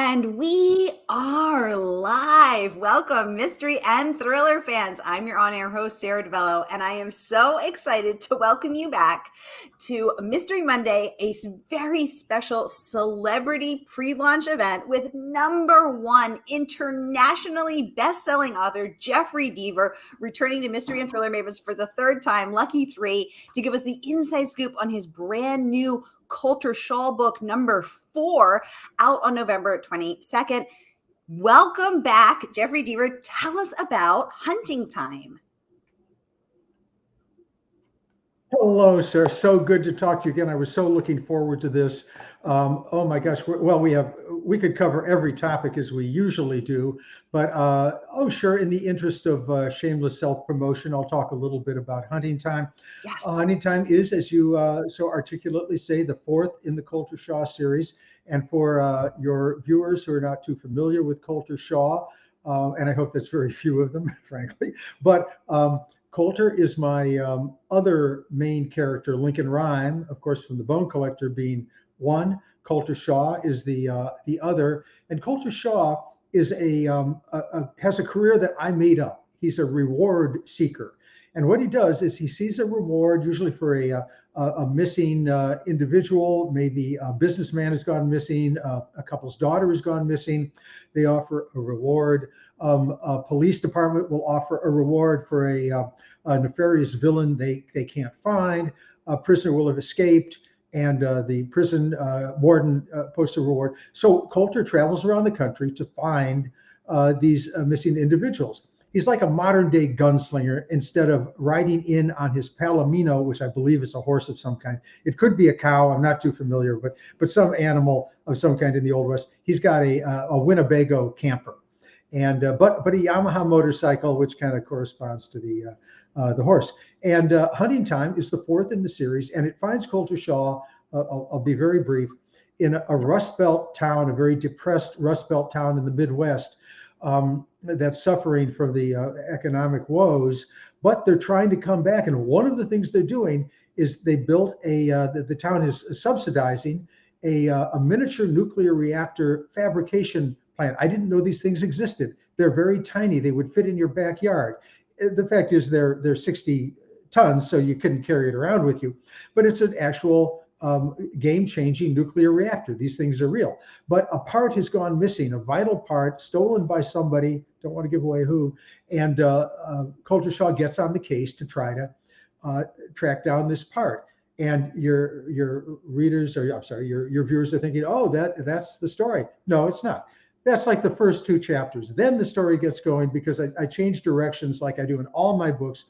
And we are live. Welcome, mystery and thriller fans. I'm your on-air host, Sara DiVello, and I am so excited to welcome you back to Mystery Monday, a very special celebrity pre-launch event with #1 internationally best-selling author Jeffery Deaver returning to Mystery and Thriller Mavens for the third time, lucky 3, to give us the inside scoop on his brand new Colter Shaw book #4 out on November 22nd. Welcome back, Jeffery Deaver. Tell us about Hunting Time. Hello, sir. So good to talk to you again. I was so looking forward to this. Oh my gosh. We could cover every topic as we usually do, but sure. In the interest of shameless self-promotion, I'll talk a little bit about Hunting Time. Yes. Hunting Time is, as you so articulately say, the 4th in the Colter Shaw series. And for your viewers who are not too familiar with Colter Shaw, and I hope there's very few of them, frankly, but Colter is my other main character, Lincoln Rhyme, of course, from The Bone Collector being one. Colter Shaw is the other, and Colter Shaw is has a career that I made up. He's a reward seeker, and what he does is he sees a reward, usually for a missing individual. Maybe a businessman has gone missing, a couple's daughter has gone missing. They offer a reward. A police department will offer a reward for a nefarious villain they can't find. A prisoner will have escaped, and the prison warden posts a reward. So Colter travels around the country to find these missing individuals. He's like a modern day gunslinger. Instead of riding in on his palomino, which I believe is a horse of some kind, it could be a cow, I'm not too familiar, but some animal of some kind in the Old West. He's got a Winnebago camper, and but a Yamaha motorcycle, which kind of corresponds to the horse. And Hunting Time is the 4th in the series, and it finds Colter Shaw. I'll be very brief. In a Rust Belt town, a very depressed Rust Belt town in the Midwest, that's suffering from the economic woes, but they're trying to come back. And one of the things they're doing is they built the town is subsidizing a miniature nuclear reactor fabrication plant. I didn't know these things existed. They're very tiny. They would fit in your backyard. The fact is they're 60 tons, so you couldn't carry it around with you, but it's an actual game-changing nuclear reactor. These things are real, but a part has gone missing, a vital part stolen by somebody, don't want to give away who, and Colter Shaw gets on the case to try to track down this part. And your readers, or I'm sorry, your viewers are thinking, oh, that's the story. No, it's not. That's like the first 2 chapters. Then the story gets going, because I change directions like I do in all my books,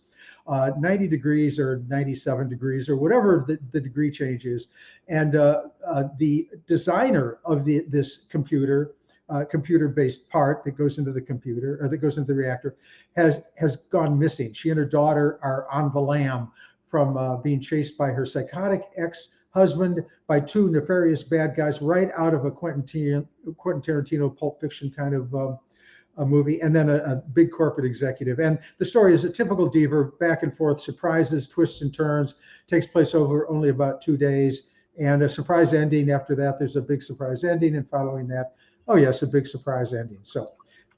90 degrees or 97 degrees or whatever the degree change is. And the designer of this computer-based part that goes into the computer, or that goes into the reactor, has gone missing. She and her daughter are on the lam from being chased by her psychotic ex-husband, by 2 nefarious bad guys, right out of a Quentin Tarantino Pulp Fiction kind of a movie, and then a big corporate executive. And the story is a typical Deaver, back and forth, surprises, twists and turns, takes place over only about 2 days, and a surprise ending. After that, there's a big surprise ending, and following that, oh yes, a big surprise ending. So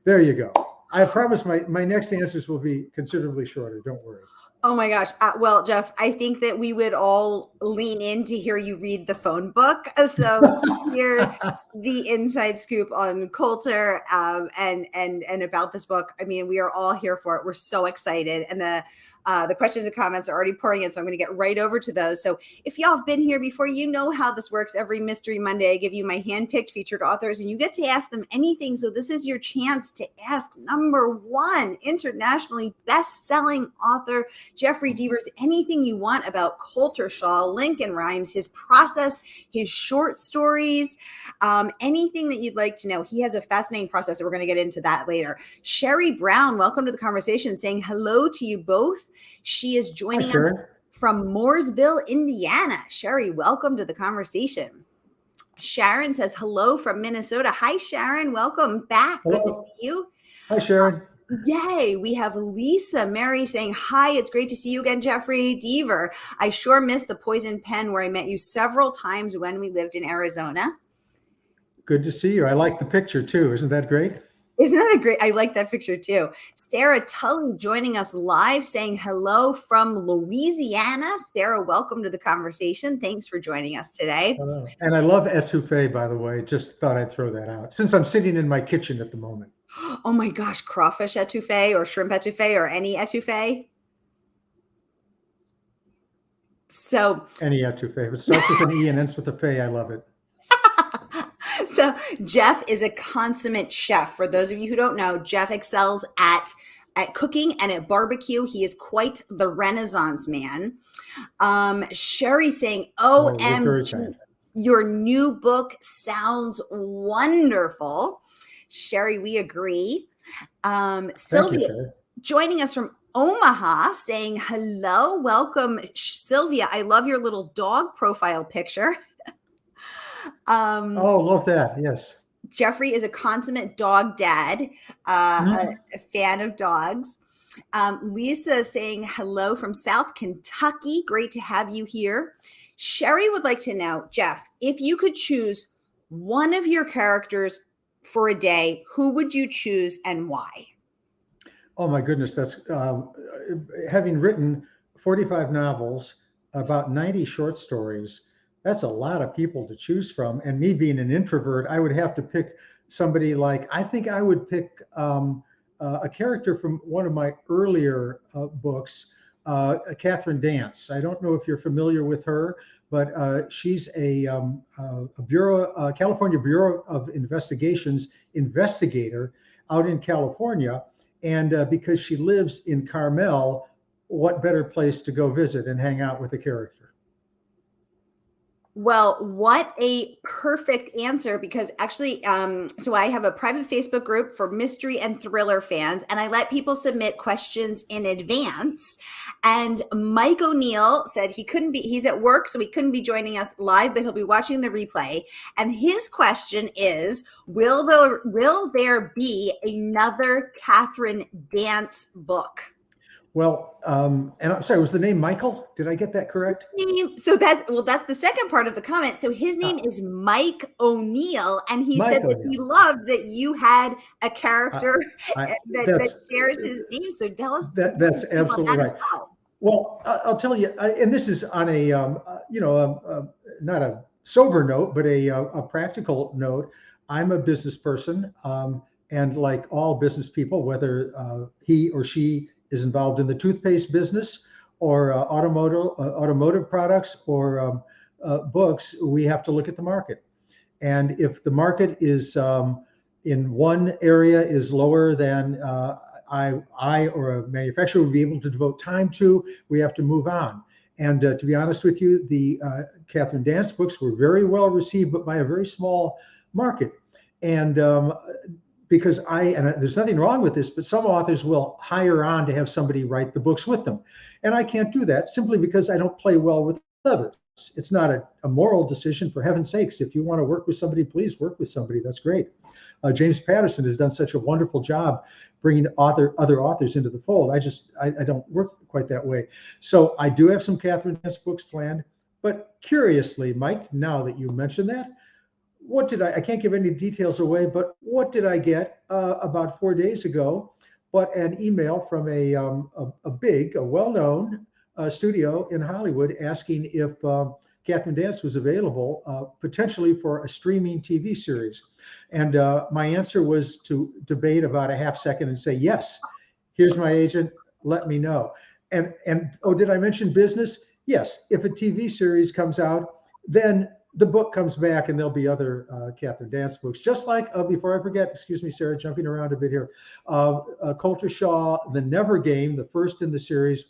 there you go. I promise my next answers will be considerably shorter, don't worry. Oh my gosh. Well, Jeff, I think that we would all lean in to hear you read the phone book. So to hear the inside scoop on Colter and about this book, I mean, we are all here for it. We're so excited. And the questions and comments are already pouring in, so I'm going to get right over to those. So if y'all have been here before, you know how this works. Every Mystery Monday, I give you my hand-picked featured authors, and you get to ask them anything. So this is your chance to ask #1 internationally best-selling author Jeffery Deaver's anything you want about Colter Shaw, Lincoln Rhymes, his process, his short stories, anything that you'd like to know. He has a fascinating process, and we're going to get into that later. Sherry Brown, welcome to the conversation, saying hello to you both. She is joining us from Mooresville, Indiana. Sherry, welcome to the conversation. Sharon says hello from Minnesota. Hi, Sharon. Welcome back. Hello. Good to see you. Hi, Sharon. Yay. We have Lisa Mary saying, hi, it's great to see you again, Jeffery Deaver. I sure missed the Poison Pen where I met you several times when we lived in Arizona. Good to see you. I like the picture too. Isn't that great? Isn't that a great? I like that picture too. Sarah Tully joining us live, saying hello from Louisiana. Sarah, welcome to the conversation. Thanks for joining us today. And I love etouffee, by the way. Just thought I'd throw that out since I'm sitting in my kitchen at the moment. Oh my gosh, crawfish etouffee or shrimp etouffee or any etouffee. So Any etouffee. If it starts with an E and ends with a fay, I love it. So Jeff is a consummate chef. For those of you who don't know, Jeff excels at cooking and at barbecue. He is quite the Renaissance man. Sherry saying, OMG, your new book sounds wonderful. Sherry, we agree. Sylvia joining us from Omaha saying, hello, welcome, Sylvia. I love your little dog profile picture. Love that. Yes. Jeffrey is a consummate dog dad, a fan of dogs. Lisa is saying hello from South Kentucky. Great to have you here. Sherry would like to know, Jeff, if you could choose one of your characters for a day, who would you choose and why? Oh my goodness. That's having written 45 novels, about 90 short stories. That's a lot of people to choose from. And me being an introvert, I would have to pick somebody like, I think I would pick a character from one of my earlier books, Catherine Dance. I don't know if you're familiar with her, but she's a California Bureau of Investigations investigator out in California. And because she lives in Carmel, what better place to go visit and hang out with a character? Well, what a perfect answer, because actually, so I have a private Facebook group for mystery and thriller fans, and I let people submit questions in advance. And Mike O'Neill said he couldn't be, he's at work, so he couldn't be joining us live, but he'll be watching the replay. And his question is, will there be another Catherine Dance book? Well, and I'm sorry, was the name Michael? Did I get that correct? So that's the second part of the comment. So his name is Mike O'Neill, and he said that he loved that you had a character that shares his name. So tell us. That's absolutely right. Well, I'll tell you, and this is on a not a sober note, but a practical note. I'm a business person, and like all business people, whether he or she is involved in the toothpaste business or automotive products or books, we have to look at the market. And if the market is in one area is lower than I or a manufacturer would be able to devote time to, we have to move on. And to be honest with you, the Catherine Dance books were very well received, but by a very small market. And because there's nothing wrong with this, but some authors will hire on to have somebody write the books with them. And I can't do that simply because I don't play well with others. It's not a moral decision, for heaven's sakes. If you want to work with somebody, please work with somebody. That's great. James Patterson has done such a wonderful job bringing other authors into the fold. I don't work quite that way. So I do have some Catherine Dance books planned. But curiously, Mike, now that you mentioned that, I can't give any details away, but what did I get about 4 days ago? But an email from a well-known studio in Hollywood asking if Catherine Dance was available potentially for a streaming TV series. And my answer was to debate about a half second and say, yes, here's my agent, let me know. And did I mention business? Yes, if a TV series comes out, then the book comes back and there'll be other Catherine Dance books. Just like, before I forget, excuse me, Sarah, jumping around a bit here, Colter Shaw, The Never Game, the first in the series,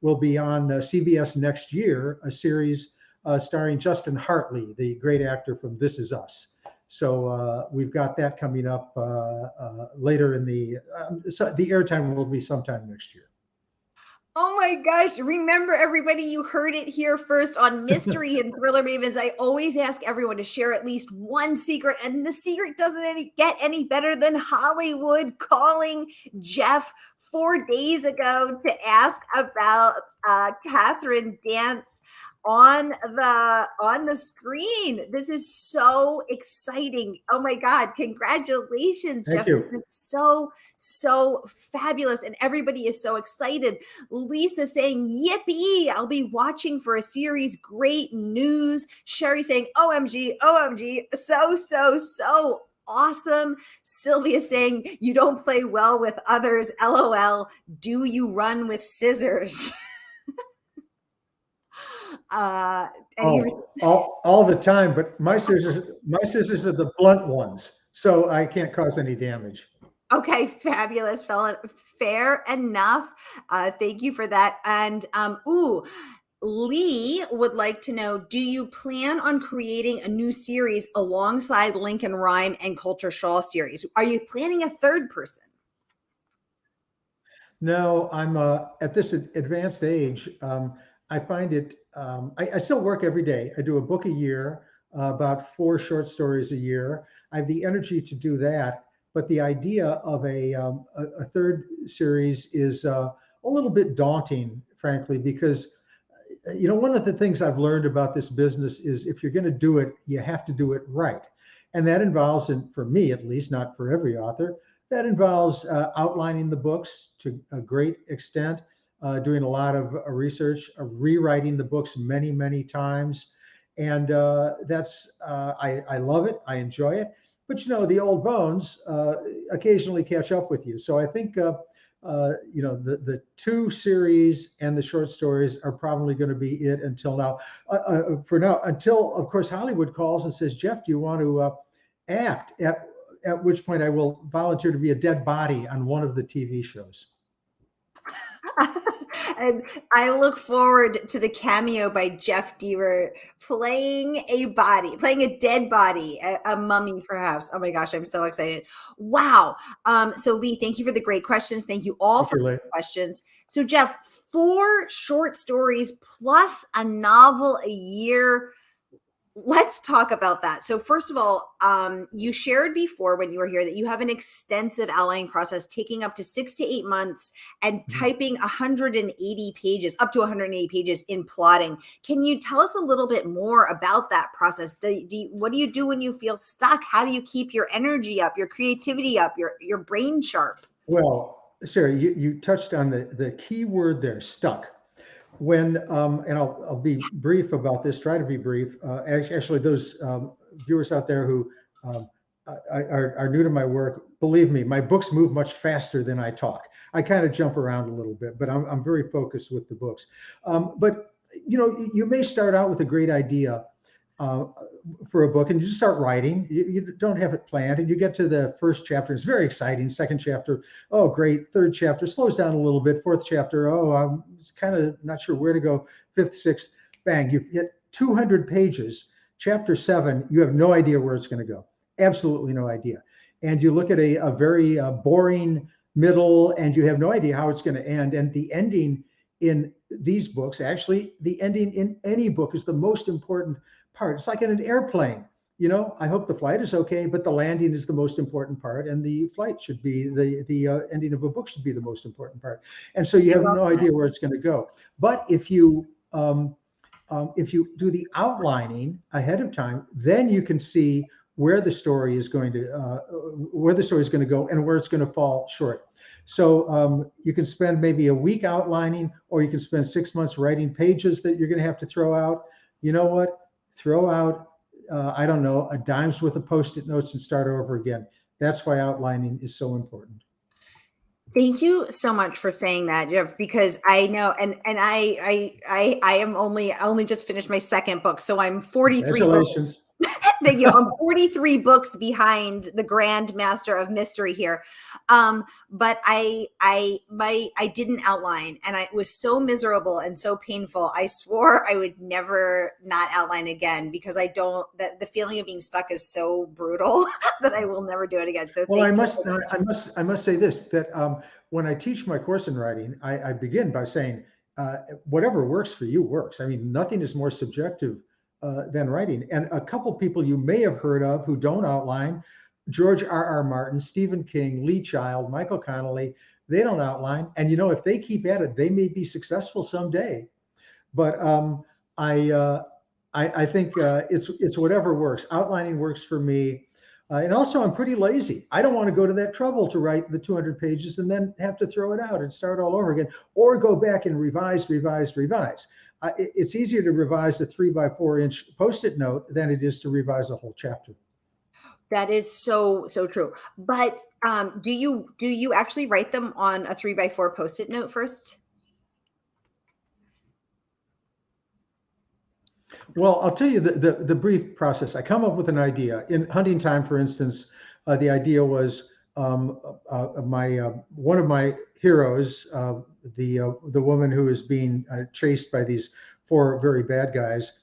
will be on CBS next year, a series starring Justin Hartley, the great actor from This Is Us. So we've got that coming up later in the airtime will be sometime next year. Oh my gosh. Remember, everybody, you heard it here first on Mystery and Thriller Mavens. I always ask everyone to share at least one secret, and the secret doesn't get any better than Hollywood calling Jeff 4 days ago to ask about Catherine Dance. on the screen. This is so exciting. Oh my God. Congratulations, Thank Jeff. you. This is so fabulous. And everybody is so excited. Lisa saying, yippee, I'll be watching for a series. Great news. Sherry saying, OMG, OMG. So awesome. Sylvia saying, you don't play well with others. LOL. Do you run with scissors? All the time, but my scissors are the blunt ones, so I can't cause any damage. Okay, fabulous, fella. Fair enough. Thank you for that. And Lee would like to know, do you plan on creating a new series alongside Lincoln Rhyme and Colter Shaw series? Are you planning a third person? No, I'm at this advanced age. I find it. I still work every day. I do a book a year, about 4 short stories a year. I have the energy to do that, but the idea of a third series is a little bit daunting, frankly, because one of the things I've learned about this business is if you're going to do it, you have to do it right, and that involves, and for me at least, not for every author, that involves outlining the books to a great extent, doing a lot of research, rewriting the books many times. And I love it. I enjoy it. But the old bones occasionally catch up with you. So I think the 2 series and the short stories are probably going to be it until now. For now, until of course Hollywood calls and says, Jeff, do you want to act? At which point I will volunteer to be a dead body on one of the TV shows. And I look forward to the cameo by Jeff Deaver playing a dead body, a mummy perhaps. Oh my gosh, I'm so excited. Wow. So Lee, thank you for the great questions. Thank you all for the questions. So Jeff, 4 short stories plus a novel a year. Let's talk about that. So first of all, you shared before when you were here that you have an extensive outlining process taking up to 6 to 8 months and typing 180 pages, up to 180 pages in plotting. Can you tell us a little bit more about that process? What do you do when you feel stuck? How do you keep your energy up, your creativity up, your brain sharp? Well, Sarah, you touched on the key word there, stuck. When and I'll be brief about this. Try to be brief. Actually, those viewers out there who are new to my work, believe me, my books move much faster than I talk. I kind of jump around a little bit, but I'm very focused with the books. But you may start out with a great idea for a book, and you just start writing. You don't have it planned, and you get to the first chapter. It's very exciting. Second chapter, oh great. Third chapter slows down a little bit. Fourth chapter, oh, I'm kind of not sure where to go. Fifth, sixth, bang, you've hit 200 pages. Chapter 7, you have no idea where it's going to go. Absolutely no idea. And you look at a very boring middle, and you have no idea how it's going to end. And the ending in these books, actually, the ending in any book is the most important part. It's like in an airplane. I hope the flight is okay, but the landing is the most important part, and the flight should be the ending of a book should be the most important part. And so you have no idea where it's going to go. But if you do the outlining ahead of time, then you can see where the story is going to go and where it's going to fall short. So you can spend maybe a week outlining, or you can spend 6 months writing pages that you're going to have to throw out. You know what? Throw out, I don't know, a dime's worth of Post-it notes and start over again. That's why outlining is so important. Thank you so much for saying that, Jeff, because I know, and I am only just finished my second book, so I'm 43. Congratulations. Thank you. I'm 43 books behind the Grand Master of Mystery here. But I didn't outline, and it was so miserable and so painful. I swore I would never not outline again, because the feeling of being stuck is so brutal that I will never do it again. So well, I must say this, that when I teach my course in writing, I begin by saying, whatever works for you works. I mean, nothing is more subjective than writing. And a couple people you may have heard of who don't outline: George R.R. Martin, Stephen King, Lee Child, Michael Connelly. They don't outline. And if they keep at it, they may be successful someday. But I I think it's whatever works. Outlining works for me. And also, I'm pretty lazy. I don't want to go to that trouble to write the 200 pages and then have to throw it out and start all over again, or go back and revise. It's easier to revise a 3 by 4 inch Post-it note than it is to revise a whole chapter. That is so true. But do you actually write them on a 3 by 4 Post-it note first? Well, I'll tell you the brief process. I come up with an idea. In Hunting Time, for instance, the idea was my one of my heroes, the woman who is being chased by these 4 very bad guys.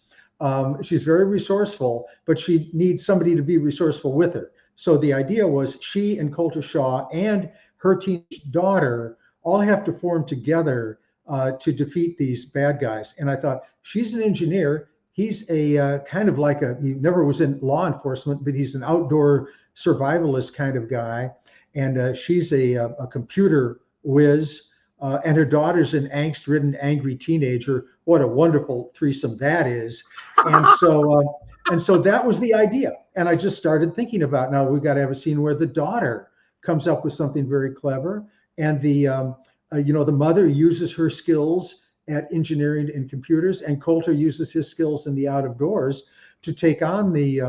She's very resourceful, but she needs somebody to be resourceful with her. So the idea was she and Colter Shaw and her teenage daughter all have to form together to defeat these bad guys. And I thought, she's an engineer. He's a kind of like he never was in law enforcement, but he's an outdoor survivalist kind of guy. And she's a computer whiz. And her daughter's an angst-ridden, angry teenager. What a wonderful threesome that is. And so that was the idea. And I just started thinking about, now we've got to have a scene where the daughter comes up with something very clever. And the mother uses her skills at engineering and computers, and Colter uses his skills in the out of doors to take on these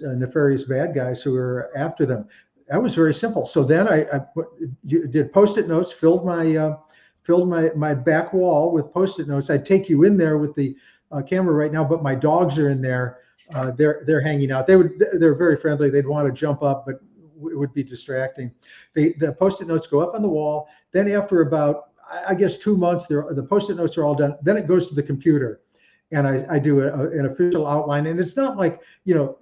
nefarious bad guys who are after them. That was very simple. So then I did Post-it notes, filled my back wall with Post-it notes. I'd take you in there with the camera right now, but my dogs are in there. They're hanging out. They're very friendly. They'd want to jump up, but it would be distracting. The Post-it notes go up on the wall. Then after about, I guess, 2 months, the Post-it notes are all done. Then it goes to the computer, and I do an official outline. And it's not like, your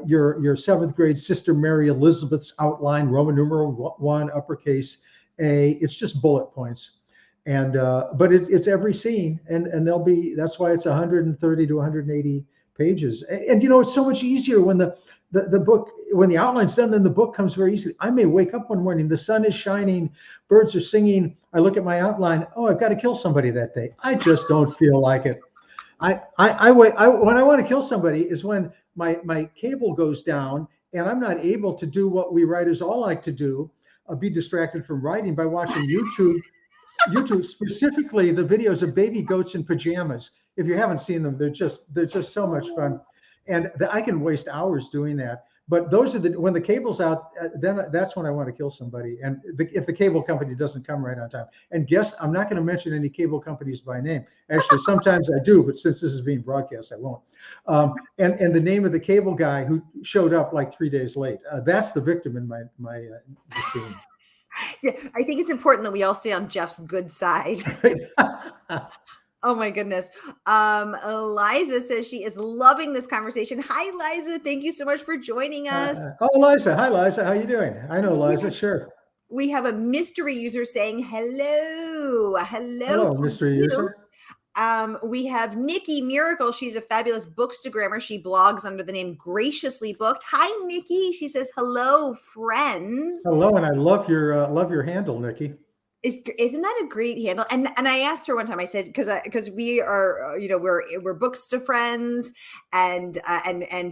7th grade Sister Mary Elizabeth's outline, Roman numeral 1, uppercase A. It's just bullet points. And but it's every scene, and that's why it's 130 to 180 pages. And it's so much easier when the book, when the outline's done, then the book comes very easily. I may wake up one morning, the sun is shining, birds are singing. I look at my outline. Oh, I've got to kill somebody that day. I just don't feel like it. When I want to kill somebody is when my cable goes down and I'm not able to do what we writers all like to do, be distracted from writing by watching YouTube, specifically the videos of baby goats in pajamas. If you haven't seen them, they're just so much fun. And I can waste hours doing that. But those are when the cable's out, then that's when I want to kill somebody. And if the cable company doesn't come right on time. And guess I'm not going to mention any cable companies by name. Actually, sometimes I do, but since this is being broadcast, I won't. And the name of the cable guy who showed up like 3 days late, that's the victim in my scene. Yeah, I think it's important that we all stay on Jeff's good side. Oh my goodness. Liza says she is loving this conversation. Hi, Liza. Thank you so much for joining us. Liza. Hi, Liza. How you doing? I know Liza, sure. We have a mystery user saying hello. Hello, mystery user. We have Nikki Miracle. She's a fabulous bookstagrammer. She blogs under the name Graciously Booked. Hi, Nikki. She says, hello, friends. Hello, and I love your handle, Nikki. Isn't that a great handle? And I asked her one time, I said, because we are, we're Booksta friends and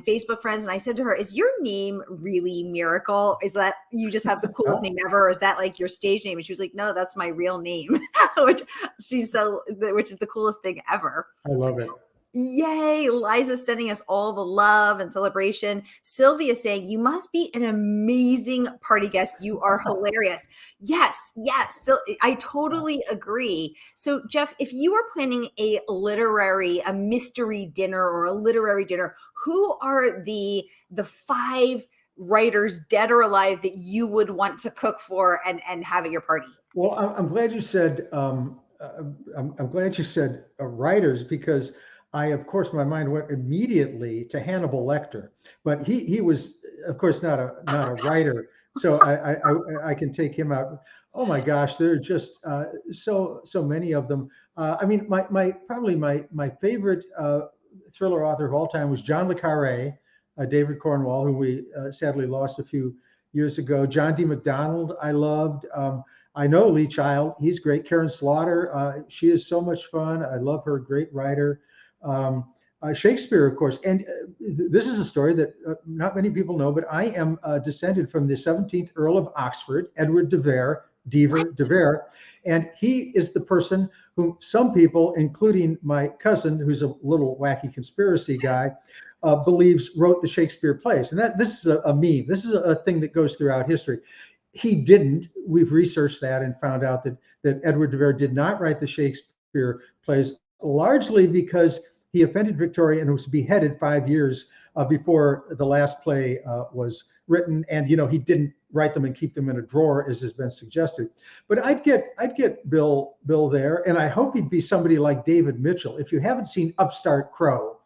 Facebook friends. And I said to her, is your name really Miracle? Is that you just have the coolest name ever? Or is that like your stage name? And she was like, no, that's my real name, which is the coolest thing ever. I love it. Yay. Liza's sending us all the love and celebration. Sylvia saying, you must be an amazing party guest. You are hilarious. Yes. So I totally agree. So Jeff, if you were planning a mystery dinner or a literary dinner, who are the 5 writers, dead or alive, that you would want to cook for and have at your party? Well, I'm glad you said writers, because of course, my mind went immediately to Hannibal Lecter, but he was, of course, not a writer, so I can take him out. Oh my gosh, there are just so many of them. I mean, probably my favorite thriller author of all time was John le Carré, David Cornwall, who we sadly lost a few years ago. John D. MacDonald, I loved. I know Lee Child. He's great. Karen Slaughter. She is so much fun. I love her. Great writer. Um, Shakespeare, of course. And this is a story that not many people know, but I am descended from the 17th Earl of Oxford, Edward Deaver. And he is the person whom some people, including my cousin, who's a little wacky conspiracy guy, believes wrote the Shakespeare plays. And this is a meme. This is a thing that goes throughout history. He didn't. We've researched that and found out that Edward de Vere did not write the Shakespeare plays, largely because he offended Victoria and was beheaded 5 years before the last play was written. And he didn't write them and keep them in a drawer, as has been suggested. But I'd get Bill there, and I hope he'd be somebody like David Mitchell. If you haven't seen Upstart Crow,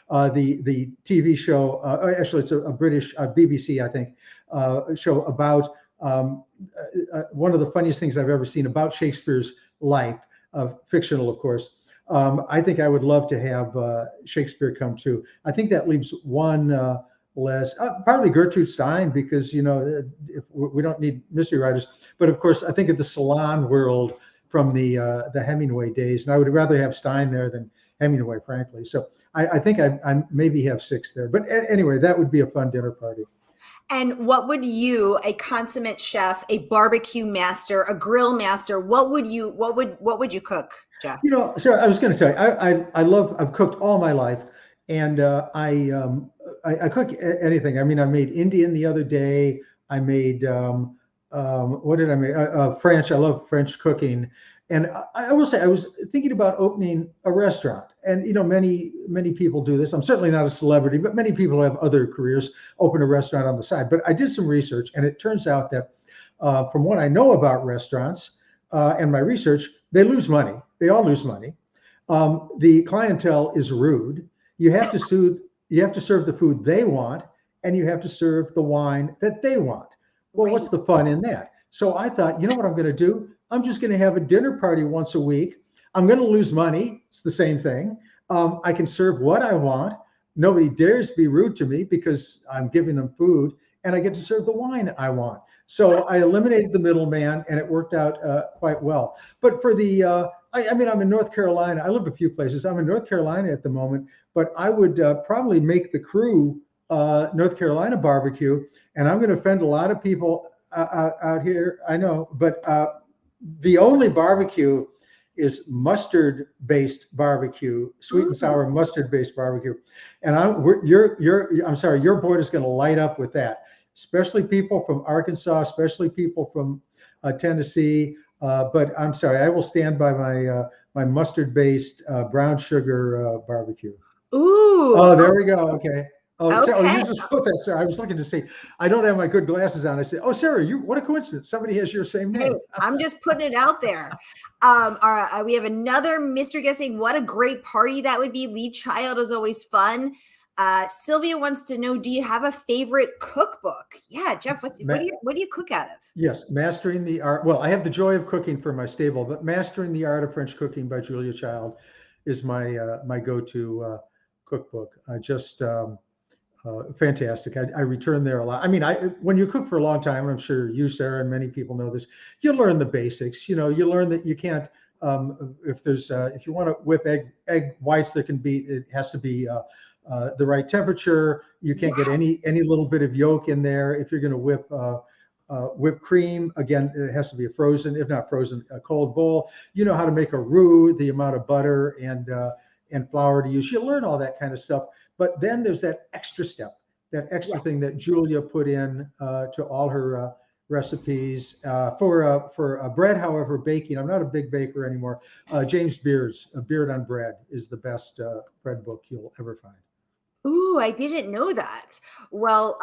the TV show, actually it's a British BBC, I think, show about one of the funniest things I've ever seen about Shakespeare's life, fictional, of course. I think I would love to have Shakespeare come too. I think that leaves one less, probably Gertrude Stein, because if we don't need mystery writers. But of course, I think of the salon world from the Hemingway days, and I would rather have Stein there than Hemingway, frankly. So I think I maybe have 6 there. But anyway, that would be a fun dinner party. And what would you, a consummate chef, a barbecue master, a grill master, what would you cook, Jeff? Sarah, I was going to tell you, I've cooked all my life, and I cook anything. I mean, I made Indian the other day. I made what did I make? French. I love French cooking. And I will say, I was thinking about opening a restaurant, and many people do this. I'm certainly not a celebrity, but many people have other careers, open a restaurant on the side. But I did some research, and it turns out that from what I know about restaurants and my research, they lose money. They all lose money. The clientele is rude. You have to serve the food they want, and you have to serve the wine that they want. Well, what's the fun in that? So I thought, you know what I'm going to do? I'm just going to have a dinner party once a week. I'm going to lose money. It's the same thing. I can serve what I want. Nobody dares be rude to me because I'm giving them food, and I get to serve the wine I want. So I eliminated the middleman, and it worked out quite well. But for I mean, I'm in North Carolina. I live a few places. I'm in North Carolina at the moment, but I would probably make the crew North Carolina barbecue, and I'm going to offend a lot of people out here. I know, but the only barbecue is mustard-based barbecue, sweet and sour mustard-based barbecue, and I'm sorry, your board is going to light up with that. Especially people from Arkansas, especially people from Tennessee. But I'm sorry, I will stand by my mustard-based brown sugar barbecue. Ooh. Oh, there we go. Okay. Oh, Okay. Sarah, you just put that, Sarah. I was looking to see. I don't have my good glasses on. I said, "Oh, Sarah, what a coincidence! Somebody has your same name." Hey, I'm just putting it out there. We have another mystery guessing. What a great party that would be. Lee Child is always fun. Sylvia wants to know, do you have a favorite cookbook? Yeah, Jeff, what do you cook out of? Yes, Mastering the Art. Well, I have the joy of cooking for my stable, but Mastering the Art of French Cooking by Julia Child is my go-to cookbook. Fantastic. I return there a lot. I mean, when you cook for a long time, and I'm sure you, Sarah, and many people know this, you learn the basics. You learn that you can't, if you want to whip egg whites, it has to be the right temperature. You can't get any little bit of yolk in there. If you're going to whip whipped cream, again, it has to be if not frozen, a cold bowl. You know how to make a roux, the amount of butter and flour to use. You learn all that kind of stuff. But then there's that extra step, that extra thing that Julia put in to all her recipes. For bread, however, baking, I'm not a big baker anymore. James Beard's Beard on Bread is the best bread book you'll ever find. Ooh, I didn't know that. Well,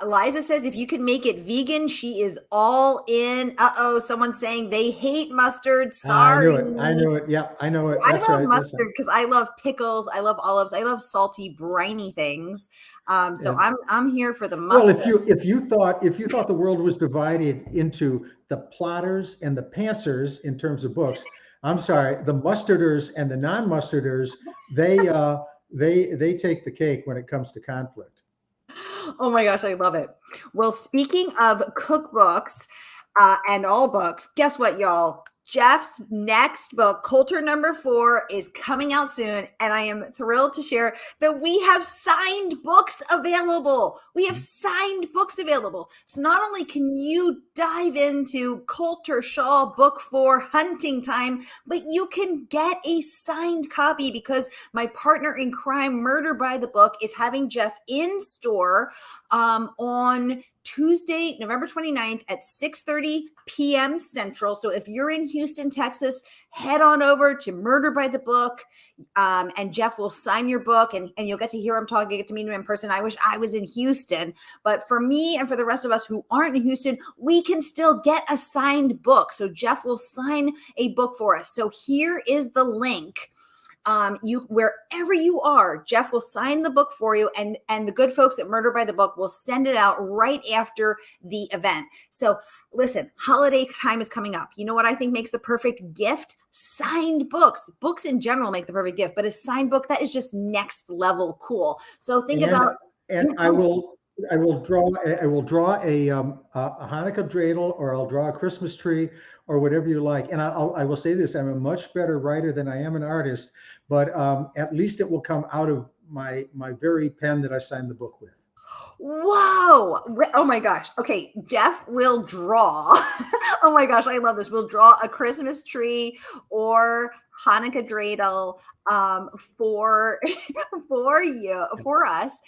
Eliza says if you can make it vegan, she is all in. Someone's saying they hate mustard. Sorry. I knew it. Yeah, I know it. I love mustard because I love pickles. I love olives. I love salty, briny things. So I'm here for the mustard. Well, if you thought the world was divided into the plotters and the pantsers in terms of books, I'm sorry, the mustarders and the non-mustarders, they take the cake when it comes to conflict. Oh my gosh, I love it. Well, speaking of cookbooks, and all books. Guess what, y'all? Jeff's next book, Colter #4, is coming out soon, and I am thrilled to share that we have signed books available. We have signed books available. So not only can you dive into Colter Shaw Book 4 Hunting Time, but you can get a signed copy because my partner in crime, Murder by the Book, is having Jeff in store on Tuesday, November 29th at 6:30 p.m. Central. So if you're in Houston, Texas, head on over to Murder by the Book, and Jeff will sign your book, and you'll get to hear him talk. You get to meet him in person. I wish I was in Houston, but for me and for the rest of us who aren't in Houston, we can still get a signed book. So Jeff will sign a book for us. So here is the link. You, wherever you are, Jeff will sign the book for you, and the good folks at Murder by the Book will send it out right after the event. So listen, holiday time is coming up. You know what I think makes the perfect gift? Signed books. Books in general make the perfect gift, but a signed book, that is just next level cool. So think about. And I will draw a Hanukkah dreidel, or I'll draw a Christmas tree, or whatever you like. And I will say this: I'm a much better writer than I am an artist, but at least it will come out of my very pen that I signed the book with. Whoa. Oh my gosh. Okay. Jeff will draw. Oh my gosh. I love this. We'll draw a Christmas tree or Hanukkah dreidel for you, for us.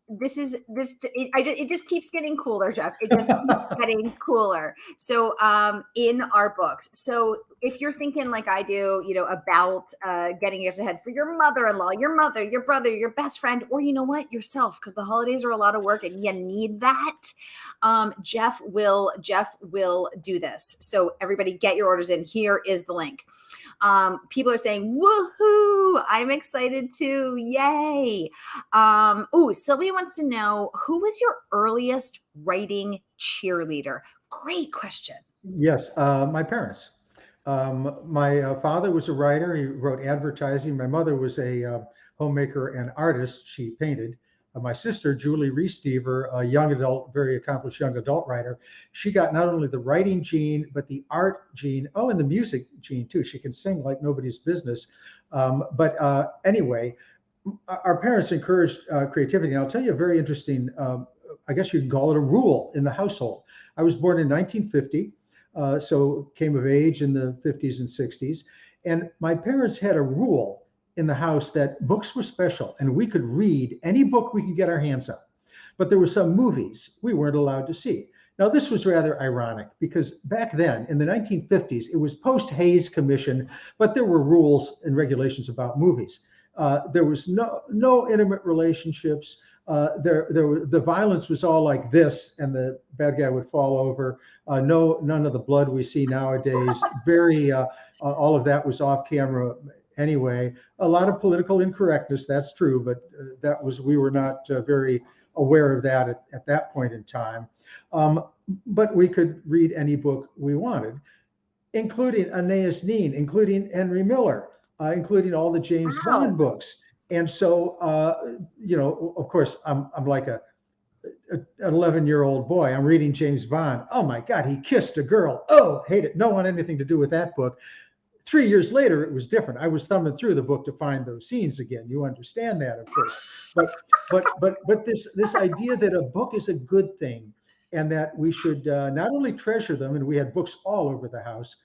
It just keeps getting cooler, Jeff. It just keeps getting cooler. So in our books. So if you're thinking like I do, about getting gifts ahead for your mother-in-law, your mother, your brother, your best friend, or you know what, yourself, because the holidays are a lot of work and you need that. Jeff will do this. So everybody get your orders in. Here is the link. People are saying, woohoo, I'm excited too. Yay. Sylvia wants to know, who was your earliest writing cheerleader? Great question. Yes, my parents. My father was a writer. He wrote advertising. My mother was a homemaker and artist. She painted. My sister, Julie Reese Deaver, a young adult, very accomplished young adult writer, she got not only the writing gene, but the art gene. Oh, and the music gene too. She can sing like nobody's business. Anyway, our parents encouraged creativity. And I'll tell you a very interesting, I guess you can call it a rule in the household. I was born in 1950, so came of age in the 50s and 60s. And my parents had a rule in the house that books were special and we could read any book we could get our hands on. But there were some movies we weren't allowed to see. Now, this was rather ironic because back then in the 1950s, it was post-Hays Commission, but there were rules and regulations about movies. There was no intimate relationships. The violence was all like this, and the bad guy would fall over. None of the blood we see nowadays. All of that was off camera anyway. A lot of political incorrectness, that's true, but we were not very aware of that at that point in time. But we could read any book we wanted, including Anais Nin, including Henry Miller, including all the James Bond books. And so, of course, I'm like an 11-year-old boy. I'm reading James Bond. Oh my God, he kissed a girl. Oh, hate it. Don't want anything to do with that book. 3 years later, it was different. I was thumbing through the book to find those scenes again. You understand that, of course. But this idea that a book is a good thing, and that we should not only treasure them, and we had books all over the house.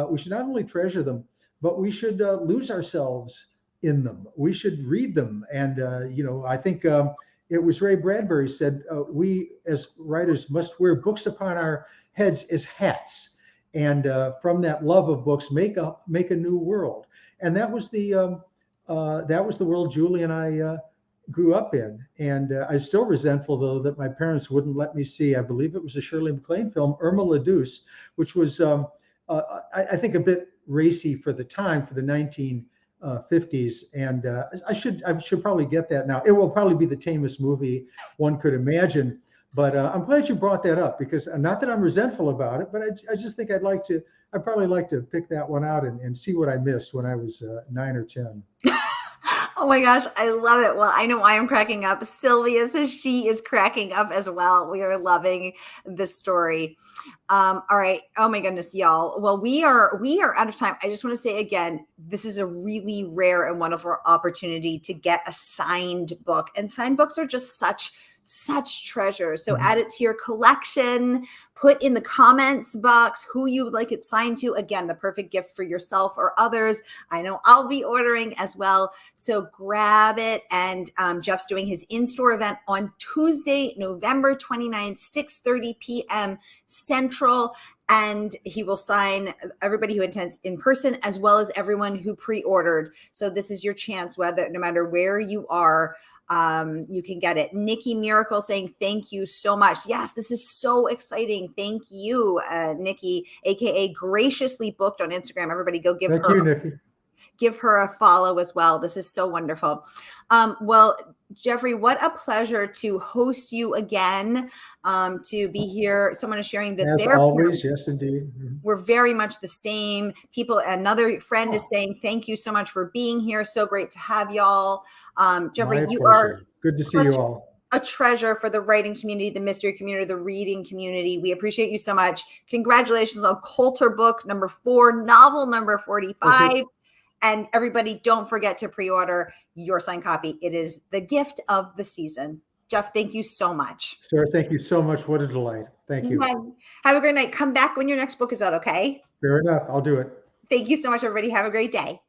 We should not only treasure them, but we should lose ourselves in them. We should read them. And I think it was Ray Bradbury said, we as writers must wear books upon our heads as hats. And from that love of books, make a new world. And that was the world Julie and I grew up in. And I'm still resentful, though, that my parents wouldn't let me see, I believe it was a Shirley MacLaine film, Irma la Douce, which was, I think, a bit racy for the time, for the 1950s. And I should probably get that now. It will probably be the tamest movie one could imagine. But I'm glad you brought that up, because not that I'm resentful about it, but I just think I'd probably like to pick that one out and see what I missed when I was 9 or 10. Oh my gosh, I love it. Well, I know I am cracking up. Sylvia says she is cracking up as well. We are loving this story. All right. Oh my goodness, y'all. Well, we are out of time. I just want to say again, this is a really rare and wonderful opportunity to get a signed book. And signed books are just such treasures. So add it to your collection, put in the comments box who you would like it signed to. Again, the perfect gift for yourself or others. I know I'll be ordering as well. So grab it. And Jeff's doing his in-store event on Tuesday, November 29th, 6:30 p.m. Central. And he will sign everybody who attends in person as well as everyone who pre-ordered. So this is your chance, no matter where you are, you can get it. Nikki Miracle saying, thank you so much. Yes, this is so exciting. Thank you, Nikki, AKA Graciously Booked on Instagram. Everybody go give her a follow as well. This is so wonderful. Well, Jeffrey, what a pleasure to host you again, to be here. Someone is sharing that as always, yes, indeed. We're very much the same people. Another friend is saying, thank you so much for being here. So great to have y'all. Jeffrey, you are good to see you all. A treasure for the writing community, the mystery community, the reading community. We appreciate you so much. Congratulations on Colter book number 4, novel number 45. Okay. And everybody, don't forget to pre-order your signed copy. It is the gift of the season. Jeff, thank you so much. Sara, thank you so much. What a delight. Thank you. Have a great night. Come back when your next book is out, okay? Fair enough. I'll do it. Thank you so much, everybody. Have a great day.